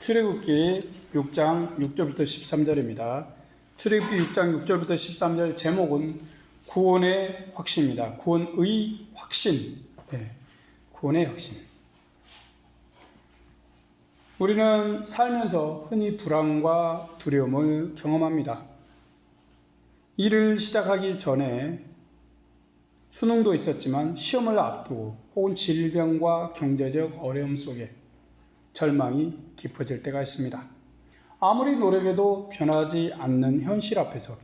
출애굽기 6장 6절부터 13절입니다. 출애굽기 6장 6절부터 13절 제목은 구원의 확신입니다. 구원의 확신. 구원의 확신. 우리는 살면서 흔히 불안과 두려움을 경험합니다. 일을 시작하기 전에 수능도 있었지만 시험을 앞두고 혹은 질병과 경제적 어려움 속에 절망이 깊어질 때가 있습니다. 아무리 노력해도 변하지 않는 현실 앞에서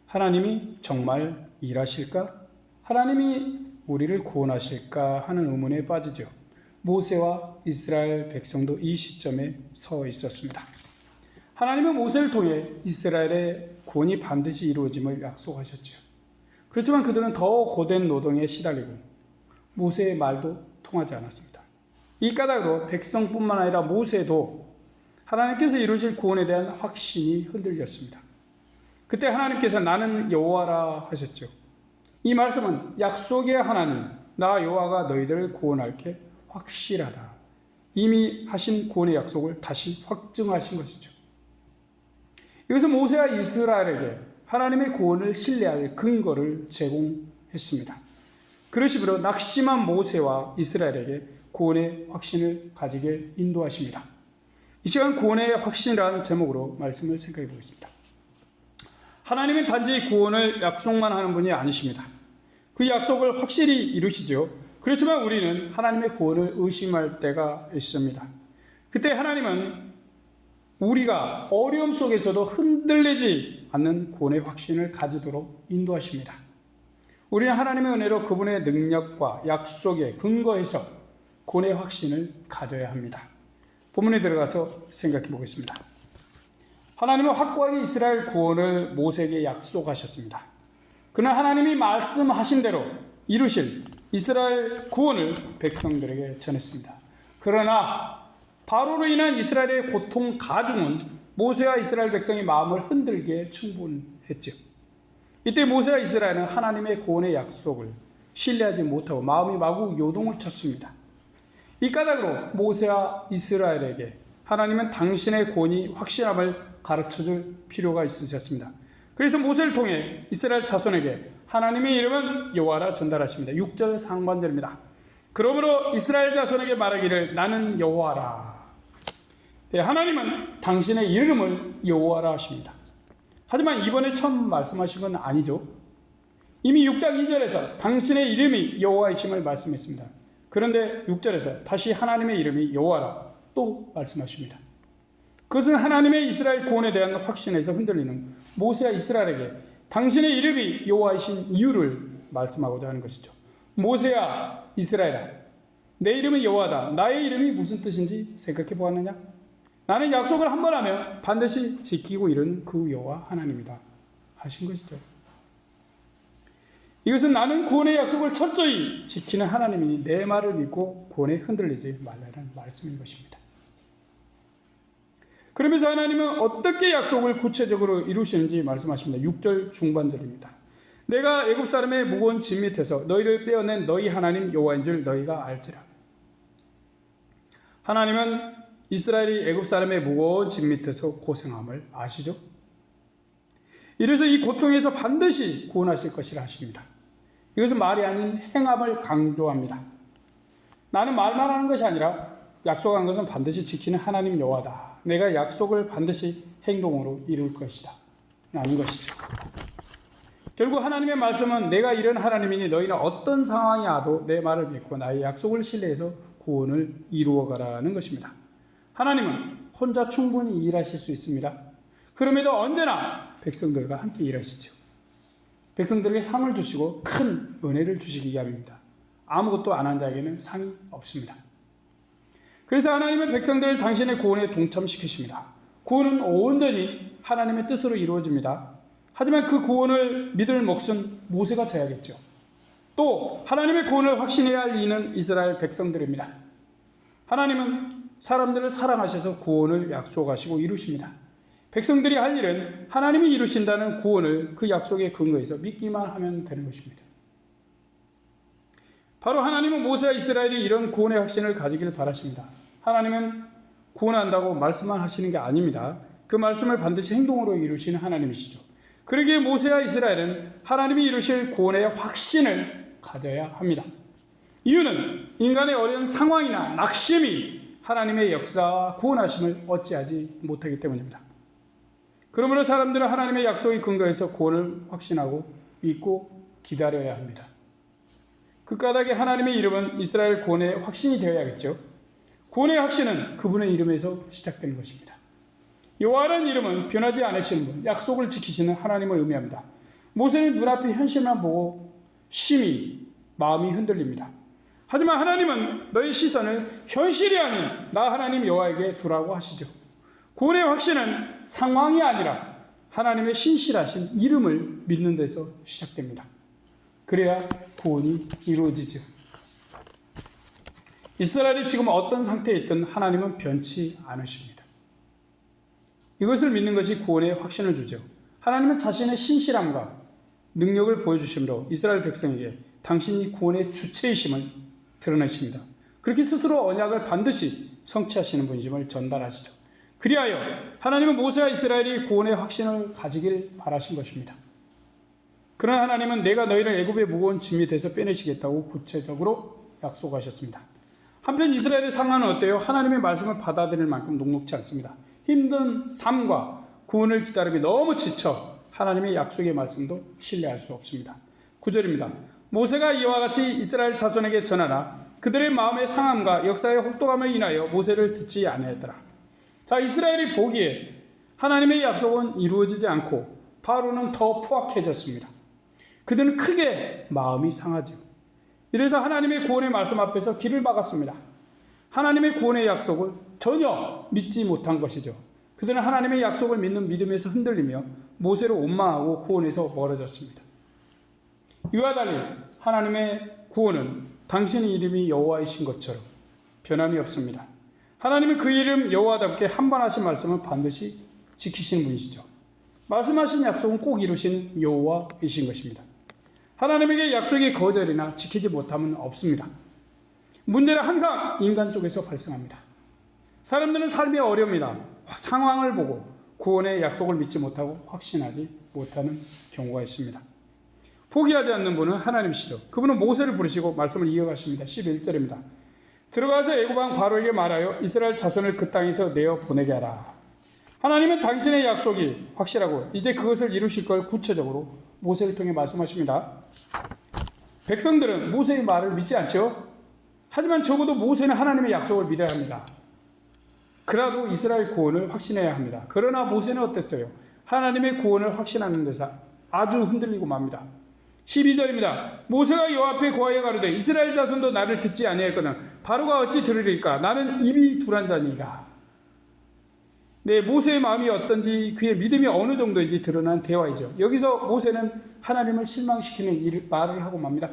하나님이 정말 일하실까? 하나님이 우리를 구원하실까 하는 의문에 빠지죠. 모세와 이스라엘 백성도 이 시점에 서 있었습니다. 하나님은 모세를 통해 이스라엘의 구원이 반드시 이루어짐을 약속하셨죠. 그렇지만 그들은 더 고된 노동에 시달리고 모세의 말도 통하지 않았습니다. 이 까닭으로 백성뿐만 아니라 모세도 하나님께서 이루실 구원에 대한 확신이 흔들렸습니다. 그때 하나님께서 나는 여호와라 하셨죠. 이 말씀은 약속의 하나님, 나 여호와가 너희들을 구원할게 확실하다. 이미 하신 구원의 약속을 다시 확증하신 것이죠. 이것은 모세와 이스라엘에게 하나님의 구원을 신뢰할 근거를 제공했습니다. 그러시므로 낙심한 모세와 이스라엘에게 구원의 확신을 가지게 인도하십니다. 이 시간 구원의 확신이라는 제목으로 말씀을 생각해 보겠습니다. 하나님은 단지 구원을 약속만 하는 분이 아니십니다. 그 약속을 확실히 이루시죠. 그렇지만 우리는 하나님의 구원을 의심할 때가 있습니다. 그때 하나님은 우리가 어려움 속에서도 흔들리지 않는 구원의 확신을 가지도록 인도하십니다. 우리는 하나님의 은혜로 그분의 능력과 약속에 근거해서 구원의 확신을 가져야 합니다. 본문에 들어가서 생각해 보겠습니다. 하나님은 확고하게 이스라엘 구원을 모세에게 약속하셨습니다. 그러나 하나님이 말씀하신 대로 이루실 이스라엘 구원을 백성들에게 전했습니다. 그러나 바로로 인한 이스라엘의 고통 가중은 모세와 이스라엘 백성의 마음을 흔들기에 충분했죠. 이때 모세와 이스라엘은 하나님의 구원의 약속을 신뢰하지 못하고 마음이 마구 요동을 쳤습니다. 이 까닭으로 모세와 이스라엘에게 하나님은 당신의 구원이 확실함을 가르쳐줄 필요가 있으셨습니다. 그래서 모세를 통해 이스라엘 자손에게 하나님의 이름은 여호와라 전달하십니다. 6절 상반절입니다. 그러므로 이스라엘 자손에게 말하기를 나는 여호와라. 하나님은 당신의 이름을 여호와라 하십니다. 하지만 이번에 처음 말씀하신 건 아니죠. 이미 6장 2절에서 당신의 이름이 여호와이심을 말씀했습니다. 그런데 6절에서 다시 하나님의 이름이 여호와라 또 말씀하십니다. 그것은 하나님의 이스라엘 구원에 대한 확신에서 흔들리는 모세와 이스라엘에게 당신의 이름이 여호와이신 이유를 말씀하고자 하는 것이죠. 모세야 이스라엘아, 내 이름은 여호와다. 나의 이름이 무슨 뜻인지 생각해 보았느냐? 나는 약속을 한 번 하면 반드시 지키고 이루는 그 여호와 하나님이다 하신 것이죠. 이것은 나는 구원의 약속을 철저히 지키는 하나님이니 내 말을 믿고 구원에 흔들리지 말라는 말씀인 것입니다. 그러면서 하나님은 어떻게 약속을 구체적으로 이루시는지 말씀하십니다. 6절 중반절입니다. 내가 애굽 사람의 무거운 짐 밑에서 너희를 빼어낸 너희 하나님 여호와인 줄 너희가 알지라. 하나님은 이스라엘이 애굽 사람의 무거운 짐 밑에서 고생함을 아시죠? 이래서 이 고통에서 반드시 구원하실 것이라 하십니다. 이것은 말이 아닌 행함을 강조합니다. 나는 말만 하는 것이 아니라 약속한 것은 반드시 지키는 하나님 여호와다. 내가 약속을 반드시 행동으로 이룰 것이다 라는 것이죠. 결국 하나님의 말씀은 내가 이런 하나님이니 너희는 어떤 상황이 와도 내 말을 믿고 나의 약속을 신뢰해서 구원을 이루어가라는 것입니다. 하나님은 혼자 충분히 일하실 수 있습니다. 그럼에도 언제나 백성들과 함께 일하시죠. 백성들에게 상을 주시고 큰 은혜를 주시기 위함입니다. 아무것도 안 한 자에게는 상이 없습니다. 그래서 하나님은 백성들을 당신의 구원에 동참시키십니다. 구원은 온전히 하나님의 뜻으로 이루어집니다. 하지만 그 구원을 믿을 몫은 모세가 져야겠죠. 또 하나님의 구원을 확신해야 할 이는 이스라엘 백성들입니다. 하나님은 사람들을 사랑하셔서 구원을 약속하시고 이루십니다. 백성들이 할 일은 하나님이 이루신다는 구원을 그 약속에 근거해서 믿기만 하면 되는 것입니다. 바로 하나님은 모세와 이스라엘이 이런 구원의 확신을 가지길 바라십니다. 하나님은 구원한다고 말씀만 하시는 게 아닙니다. 그 말씀을 반드시 행동으로 이루시는 하나님이시죠. 그러기에 모세와 이스라엘은 하나님이 이루실 구원의 확신을 가져야 합니다. 이유는 인간의 어려운 상황이나 낙심이 하나님의 역사와 구원하심을 어찌하지 못하기 때문입니다. 그러므로 사람들은 하나님의 약속의 근거에서 구원을 확신하고 믿고 기다려야 합니다. 그 까닭에 하나님의 이름은 이스라엘 구원의 확신이 되어야겠죠. 구원의 확신은 그분의 이름에서 시작되는 것입니다. 여호와라는 이름은 변하지 않으시는 분, 약속을 지키시는 하나님을 의미합니다. 모세는 눈앞의 현실만 보고 심히 마음이 흔들립니다. 하지만 하나님은 너희 시선을 현실이 아닌 나 하나님 여호와에게 두라고 하시죠. 구원의 확신은 상황이 아니라 하나님의 신실하신 이름을 믿는 데서 시작됩니다. 그래야 구원이 이루어지죠. 이스라엘이 지금 어떤 상태에 있든 하나님은 변치 않으십니다. 이것을 믿는 것이 구원의 확신을 주죠. 하나님은 자신의 신실함과 능력을 보여주심으로 이스라엘 백성에게 당신이 구원의 주체이심을 드러내십니다. 그렇게 스스로 언약을 반드시 성취하시는 분이심을 전달하시죠. 그리하여 하나님은 모세와 이스라엘이 구원의 확신을 가지길 바라신 것입니다. 그러나 하나님은 내가 너희를 애굽의 무거운 짐이 돼서 빼내시겠다고 구체적으로 약속하셨습니다. 한편 이스라엘의 상황은 어때요? 하나님의 말씀을 받아들일 만큼 녹록지 않습니다. 힘든 삶과 구원을 기다림이 너무 지쳐 하나님의 약속의 말씀도 신뢰할 수 없습니다. 9절입니다. 모세가 이와 같이 이스라엘 자손에게 전하나 그들의 마음의 상함과 역사의 혹독함을 인하여 모세를 듣지 아니하였더라. 자, 이스라엘이 보기에 하나님의 약속은 이루어지지 않고 바로는 더 포악해졌습니다. 그들은 크게 마음이 상하죠. 이래서 하나님의 구원의 말씀 앞에서 길을 막았습니다. 하나님의 구원의 약속을 전혀 믿지 못한 것이죠. 그들은 하나님의 약속을 믿는 믿음에서 흔들리며 모세로 원망하고 구원에서 멀어졌습니다. 이와 달리 하나님의 구원은 당신의 이름이 여호와이신 것처럼 변함이 없습니다. 하나님은 그 이름 여호와답게 한 번 하신 말씀은 반드시 지키시는 분이시죠. 말씀하신 약속은 꼭 이루시는 여호와이신 것입니다. 하나님에게 약속의 거절이나 지키지 못함은 없습니다. 문제는 항상 인간 쪽에서 발생합니다. 사람들은 삶이 어렵니다. 상황을 보고 구원의 약속을 믿지 못하고 확신하지 못하는 경우가 있습니다. 포기하지 않는 분은 하나님이시죠. 그분은 모세를 부르시고 말씀을 이어가십니다. 11절입니다. 들어가서 애굽 왕 바로에게 말하여 이스라엘 자손을 그 땅에서 내어 보내게 하라. 하나님은 당신의 약속이 확실하고 이제 그것을 이루실 걸 구체적으로 모세를 통해 말씀하십니다. 백성들은 모세의 말을 믿지 않죠. 하지만 적어도 모세는 하나님의 약속을 믿어야 합니다. 그래도 이스라엘 구원을 확신해야 합니다. 그러나 모세는 어땠어요? 하나님의 구원을 확신하는 데서 아주 흔들리고 맙니다. 12절입니다. 모세가 여호와 앞에 고하여 가로되 이스라엘 자손도 나를 듣지 아니하였거든 바로가 어찌 들으리까? 나는 입이 둔한 자니이다. 네, 모세의 마음이 어떤지 그의 믿음이 어느 정도인지 드러난 대화이죠. 여기서 모세는 하나님을 실망시키는 말을 하고 맙니다.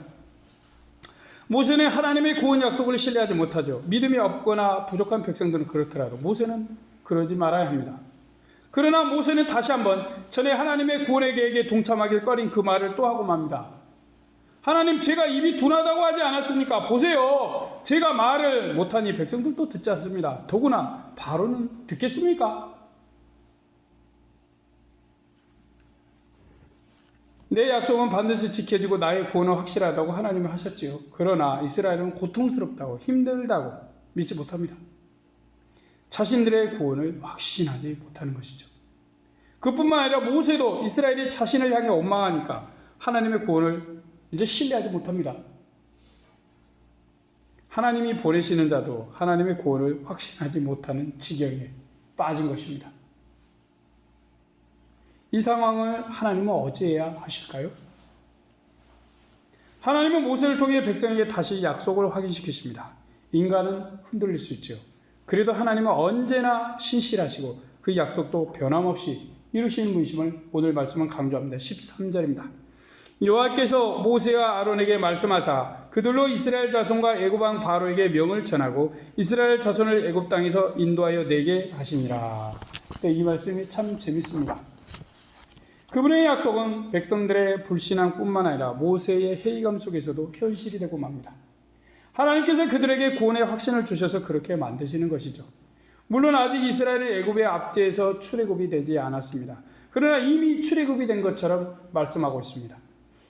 모세는 하나님의 구원 약속을 신뢰하지 못하죠. 믿음이 없거나 부족한 백성들은 그렇더라도 모세는 그러지 말아야 합니다. 그러나 모세는 다시 한번 전에 하나님의 구원의 계획에 동참하길 꺼린 그 말을 또 하고 맙니다. 하나님, 제가 입이 둔하다고 하지 않았습니까? 보세요. 제가 말을 못하니 백성들도 듣지 않습니다. 더구나 바로는 듣겠습니까? 내 약속은 반드시 지켜지고 나의 구원은 확실하다고 하나님이 하셨지요. 그러나 이스라엘은 고통스럽다고 힘들다고 믿지 못합니다. 자신들의 구원을 확신하지 못하는 것이죠. 그뿐만 아니라 모세도 이스라엘이 자신을 향해 원망하니까 하나님의 구원을 이제 신뢰하지 못합니다. 하나님이 보내시는 자도 하나님의 구원을 확신하지 못하는 지경에 빠진 것입니다. 이 상황을 하나님은 어찌해야 하실까요? 하나님은 모세를 통해 백성에게 다시 약속을 확인시키십니다. 인간은 흔들릴 수 있죠. 그래도 하나님은 언제나 신실하시고 그 약속도 변함없이 이루시는 분이심을 오늘 말씀은 강조합니다. 13절입니다. 여호와께서 모세와 아론에게 말씀하사 그들로 이스라엘 자손과 애굽 왕 바로에게 명을 전하고 이스라엘 자손을 애굽 땅에서 인도하여 내게 하시니라. 네, 이 말씀이 참 재밌습니다. 그분의 약속은 백성들의 불신앙뿐만 아니라 모세의 회의감 속에서도 현실이 되고 맙니다. 하나님께서 그들에게 구원의 확신을 주셔서 그렇게 만드시는 것이죠. 물론 아직 이스라엘은 애굽의 압제에서 출애굽이 되지 않았습니다. 그러나 이미 출애굽이 된 것처럼 말씀하고 있습니다.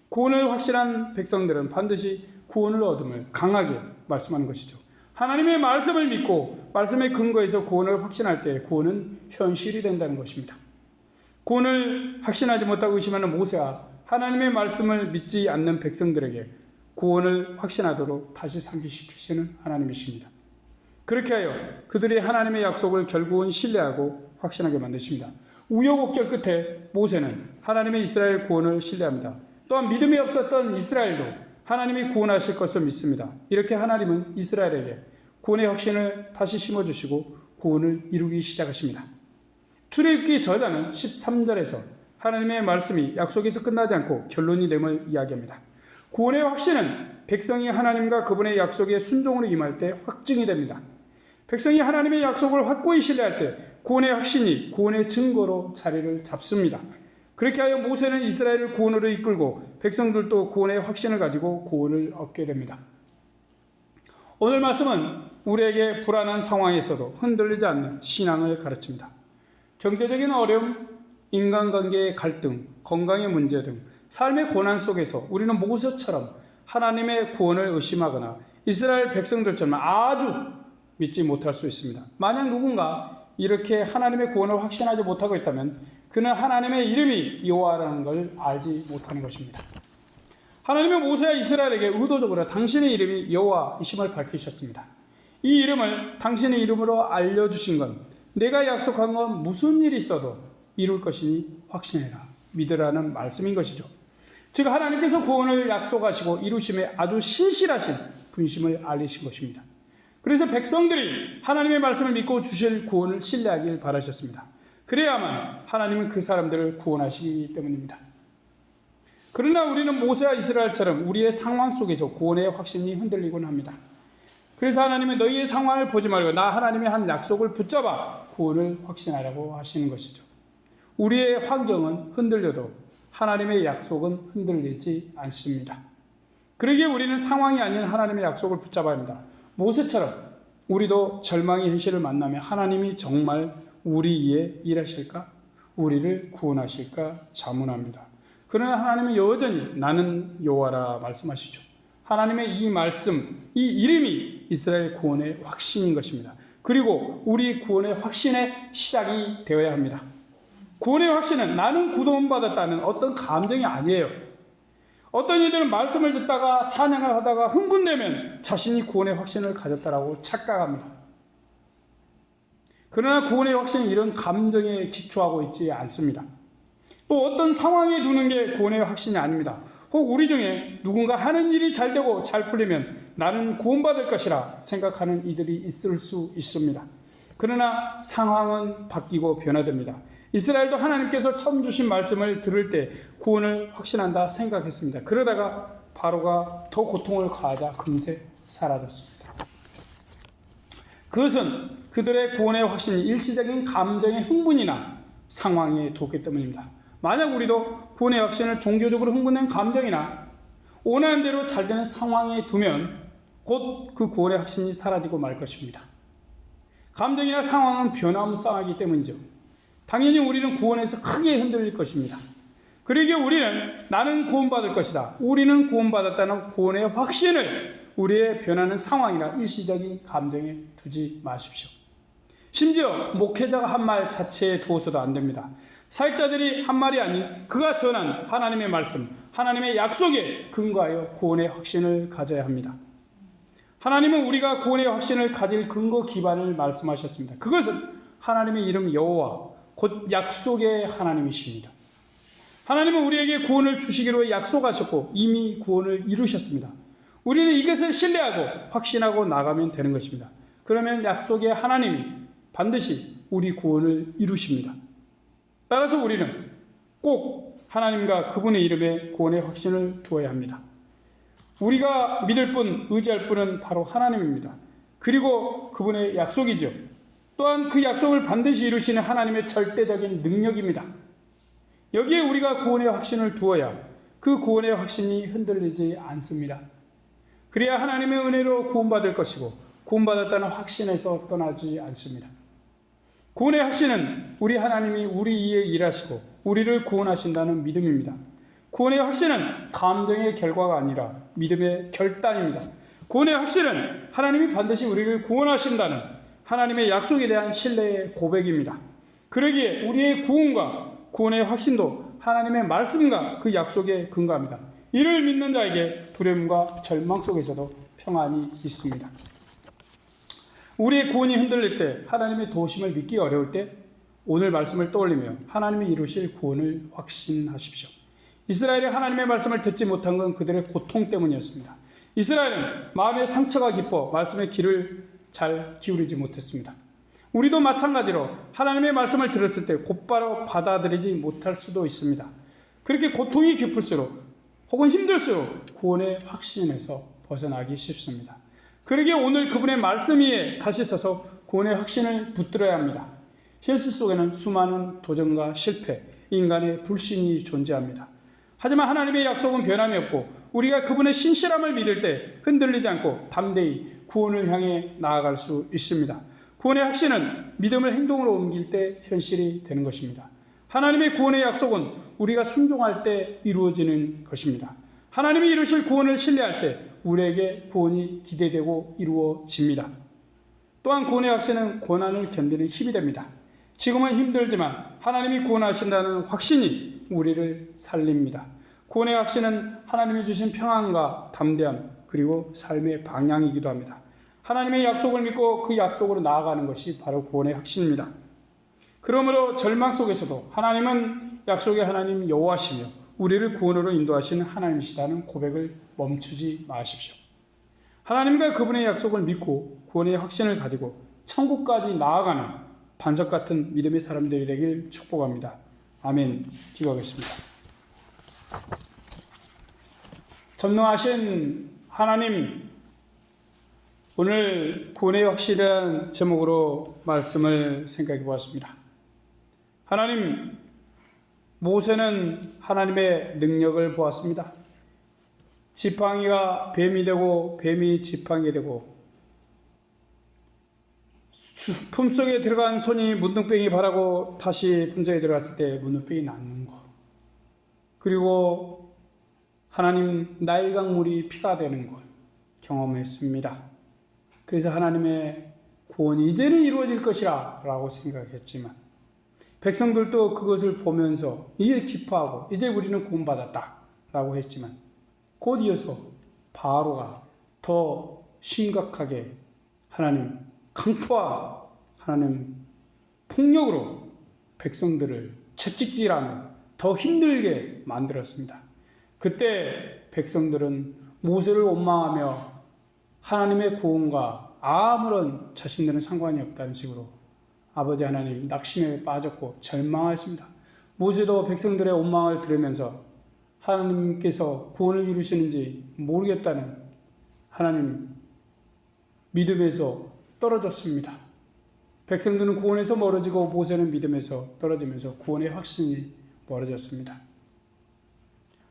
구원을 확신한 백성들은 반드시 구원을 얻음을 강하게 말씀하는 것이죠. 하나님의 말씀을 믿고 말씀의 근거에서 구원을 확신할 때 구원은 현실이 된다는 것입니다. 구원을 확신하지 못하고 의심하는 모세와 하나님의 말씀을 믿지 않는 백성들에게 구원을 확신하도록 다시 상기시키시는 하나님이십니다. 그렇게 하여 그들이 하나님의 약속을 결국은 신뢰하고 확신하게 만드십니다. 우여곡절 끝에 모세는 하나님의 이스라엘 구원을 신뢰합니다. 또한 믿음이 없었던 이스라엘도 하나님이 구원하실 것을 믿습니다. 이렇게 하나님은 이스라엘에게 구원의 확신을 다시 심어주시고 구원을 이루기 시작하십니다. 출애굽기 저자는 13절에서 하나님의 말씀이 약속에서 끝나지 않고 결론이 됨을 이야기합니다. 구원의 확신은 백성이 하나님과 그분의 약속에 순종으로 임할 때 확증이 됩니다. 백성이 하나님의 약속을 확고히 신뢰할 때 구원의 확신이 구원의 증거로 자리를 잡습니다. 그렇게 하여 모세는 이스라엘을 구원으로 이끌고 백성들도 구원의 확신을 가지고 구원을 얻게 됩니다. 오늘 말씀은 우리에게 불안한 상황에서도 흔들리지 않는 신앙을 가르칩니다. 경제적인 어려움, 인간관계의 갈등, 건강의 문제 등 삶의 고난 속에서 우리는 모세처럼 하나님의 구원을 의심하거나 이스라엘 백성들처럼 아주 믿지 못할 수 있습니다. 만약 누군가 이렇게 하나님의 구원을 확신하지 못하고 있다면 그는 하나님의 이름이 여호와라는 걸 알지 못하는 것입니다. 하나님의 모세와 이스라엘에게 의도적으로 당신의 이름이 여호와이심을 밝히셨습니다. 이 이름을 당신의 이름으로 알려주신 건 내가 약속한 건 무슨 일이 있어도 이룰 것이니 확신해라, 믿으라는 말씀인 것이죠. 즉 하나님께서 구원을 약속하시고 이루심에 아주 신실하신 분심을 알리신 것입니다. 그래서 백성들이 하나님의 말씀을 믿고 주실 구원을 신뢰하길 바라셨습니다. 그래야만 하나님은 그 사람들을 구원하시기 때문입니다. 그러나 우리는 모세와 이스라엘처럼 우리의 상황 속에서 구원의 확신이 흔들리곤 합니다. 그래서 하나님은 너희의 상황을 보지 말고 나 하나님의 한 약속을 붙잡아 구원을 확신하라고 하시는 것이죠. 우리의 환경은 흔들려도 하나님의 약속은 흔들리지 않습니다. 그러기에 우리는 상황이 아닌 하나님의 약속을 붙잡아야 합니다. 모세처럼 우리도 절망의 현실을 만나며 하나님이 정말 우리 위에 일하실까? 우리를 구원하실까? 자문합니다. 그러나 하나님은 여전히 나는 여호와라 말씀하시죠. 하나님의 이 말씀, 이 이름이 이스라엘 구원의 확신인 것입니다. 그리고 우리 구원의 확신의 시작이 되어야 합니다. 구원의 확신은 나는 구원받았다는 어떤 감정이 아니에요. 어떤 이들은 말씀을 듣다가 찬양을 하다가 흥분되면 자신이 구원의 확신을 가졌다라고 착각합니다. 그러나 구원의 확신은 이런 감정에 기초하고 있지 않습니다. 또 어떤 상황에 두는 게 구원의 확신이 아닙니다. 혹 우리 중에 누군가 하는 일이 잘 되고 잘 풀리면 나는 구원받을 것이라 생각하는 이들이 있을 수 있습니다. 그러나 상황은 바뀌고 변화됩니다. 이스라엘도 하나님께서 처음 주신 말씀을 들을 때 구원을 확신한다 생각했습니다. 그러다가 바로가 더 고통을 가하자 금세 사라졌습니다. 그것은 그들의 구원의 확신이 일시적인 감정의 흥분이나 상황에 두었기 때문입니다. 만약 우리도 구원의 확신을 종교적으로 흥분된 감정이나 원하는 대로 잘 되는 상황에 두면 곧 그 구원의 확신이 사라지고 말 것입니다. 감정이나 상황은 변화무쌍하기 때문이죠. 당연히 우리는 구원에서 크게 흔들릴 것입니다. 그러기에 우리는 나는 구원받을 것이다, 우리는 구원받았다는 구원의 확신을 우리의 변하는 상황이나 일시적인 감정에 두지 마십시오. 심지어 목회자가 한 말 자체에 두어서도 안 됩니다. 사역자들이 한 말이 아닌 그가 전한 하나님의 말씀, 하나님의 약속에 근거하여 구원의 확신을 가져야 합니다. 하나님은 우리가 구원의 확신을 가질 근거 기반을 말씀하셨습니다. 그것은 하나님의 이름 여호와, 곧 약속의 하나님이십니다. 하나님은 우리에게 구원을 주시기로 약속하셨고 이미 구원을 이루셨습니다. 우리는 이것을 신뢰하고 확신하고 나가면 되는 것입니다. 그러면 약속의 하나님이 반드시 우리 구원을 이루십니다. 따라서 우리는 꼭 하나님과 그분의 이름에 구원의 확신을 두어야 합니다. 우리가 믿을 분, 의지할 분은 바로 하나님입니다. 그리고 그분의 약속이죠. 또한 그 약속을 반드시 이루시는 하나님의 절대적인 능력입니다. 여기에 우리가 구원의 확신을 두어야 그 구원의 확신이 흔들리지 않습니다. 그래야 하나님의 은혜로 구원받을 것이고 구원받았다는 확신에서 떠나지 않습니다. 구원의 확신은 우리 하나님이 우리 위에 일하시고 우리를 구원하신다는 믿음입니다. 구원의 확신은 감정의 결과가 아니라 믿음의 결단입니다. 구원의 확신은 하나님이 반드시 우리를 구원하신다는 하나님의 약속에 대한 신뢰의 고백입니다. 그러기에 우리의 구원과 구원의 확신도 하나님의 말씀과 그 약속에 근거합니다. 이를 믿는 자에게 두려움과 절망 속에서도 평안이 있습니다. 우리의 구원이 흔들릴 때, 하나님의 도우심을 믿기 어려울 때 오늘 말씀을 떠올리며 하나님이 이루실 구원을 확신하십시오. 이스라엘이 하나님의 말씀을 듣지 못한 건 그들의 고통 때문이었습니다. 이스라엘은 마음의 상처가 깊어 말씀의 귀를 잘 기울이지 못했습니다. 우리도 마찬가지로 하나님의 말씀을 들었을 때 곧바로 받아들이지 못할 수도 있습니다. 그렇게 고통이 깊을수록 혹은 힘들수록 구원의 확신에서 벗어나기 쉽습니다. 그러기에 오늘 그분의 말씀 위에 다시 서서 구원의 확신을 붙들어야 합니다. 현실 속에는 수많은 도전과 실패, 인간의 불신이 존재합니다. 하지만 하나님의 약속은 변함이 없고 우리가 그분의 신실함을 믿을 때 흔들리지 않고 담대히 구원을 향해 나아갈 수 있습니다. 구원의 확신은 믿음을 행동으로 옮길 때 현실이 되는 것입니다. 하나님의 구원의 약속은 우리가 순종할 때 이루어지는 것입니다. 하나님이 이루실 구원을 신뢰할 때 우리에게 구원이 기대되고 이루어집니다. 또한 구원의 확신은 고난을 견디는 힘이 됩니다. 지금은 힘들지만 하나님이 구원하신다는 확신이 우리를 살립니다. 구원의 확신은 하나님이 주신 평안과 담대함 그리고 삶의 방향이기도 합니다. 하나님의 약속을 믿고 그 약속으로 나아가는 것이 바로 구원의 확신입니다. 그러므로 절망 속에서도 하나님은 약속의 하나님 여호와시며 우리를 구원으로 인도하시는 하나님이시다는 고백을 멈추지 마십시오. 하나님과 그분의 약속을 믿고 구원의 확신을 가지고 천국까지 나아가는 반석 같은 믿음의 사람들이 되길 축복합니다. 아멘. 기도하겠습니다. 전능하신 하나님, 오늘 구원의 확실한 제목으로 말씀을 생각해 보았습니다. 하나님, 모세는 하나님의 능력을 보았습니다. 지팡이가 뱀이 되고 뱀이 지팡이 되고 품속에 들어간 손이 문둥병이 바라고 다시 품속에 들어갔을 때 문둥병이 낫는 것, 그리고 하나님 나일강물이 피가 되는 것 경험했습니다. 그래서 하나님의 구원이 이제는 이루어질 것이라 라고 생각했지만 백성들도 그것을 보면서 이제 기뻐하고 이제 우리는 구원받았다 라고 했지만 곧 이어서 바로가 더 심각하게 하나님 강포와 하나님 폭력으로 백성들을 채찍질하는 더 힘들게 만들었습니다. 그때 백성들은 모세를 원망하며 하나님의 구원과 아무런 자신들은 상관이 없다는 식으로 아버지 하나님 낙심에 빠졌고 절망했습니다. 모세도 백성들의 원망을 들으면서 하나님께서 구원을 이루시는지 모르겠다는 하나님 믿음에서 떨어졌습니다. 백성들은 구원에서 멀어지고 모세는 믿음에서 떨어지면서 구원의 확신이 멀어졌습니다.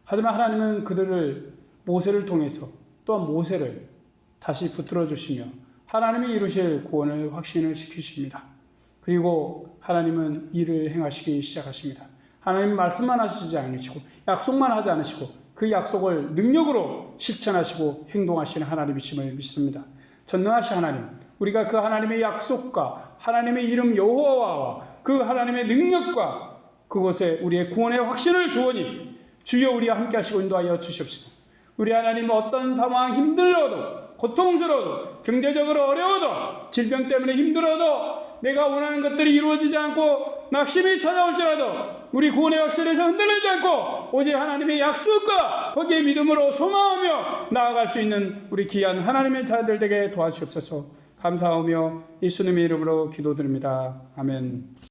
하지만 하나님은 그들을 모세를 통해서 또한 모세를 다시 붙들어 주시며 하나님이 이루실 구원을 확신을 시키십니다. 그리고 하나님은 일을 행하시기 시작하십니다. 하나님 말씀만 하시지 않으시고 약속만 하지 않으시고 그 약속을 능력으로 실천하시고 행동하시는 하나님이심을 믿습니다. 전능하신 하나님, 우리가 그 하나님의 약속과 하나님의 이름 여호와와 그 하나님의 능력과 그곳에 우리의 구원의 확신을 두오니 주여 우리와 함께 하시고 인도하여 주시옵시고, 우리 하나님 어떤 상황 힘들어도 고통스러워도 경제적으로 어려워도 질병 때문에 힘들어도 내가 원하는 것들이 이루어지지 않고 낙심이 찾아올지라도 우리 구원의 확신에서 흔들리지 않고 오직 하나님의 약속과 거기에 믿음으로 소망하며 나아갈 수 있는 우리 귀한 하나님의 자녀들 되게 도와주옵소서. 감사하며 예수님의 이름으로 기도드립니다. 아멘.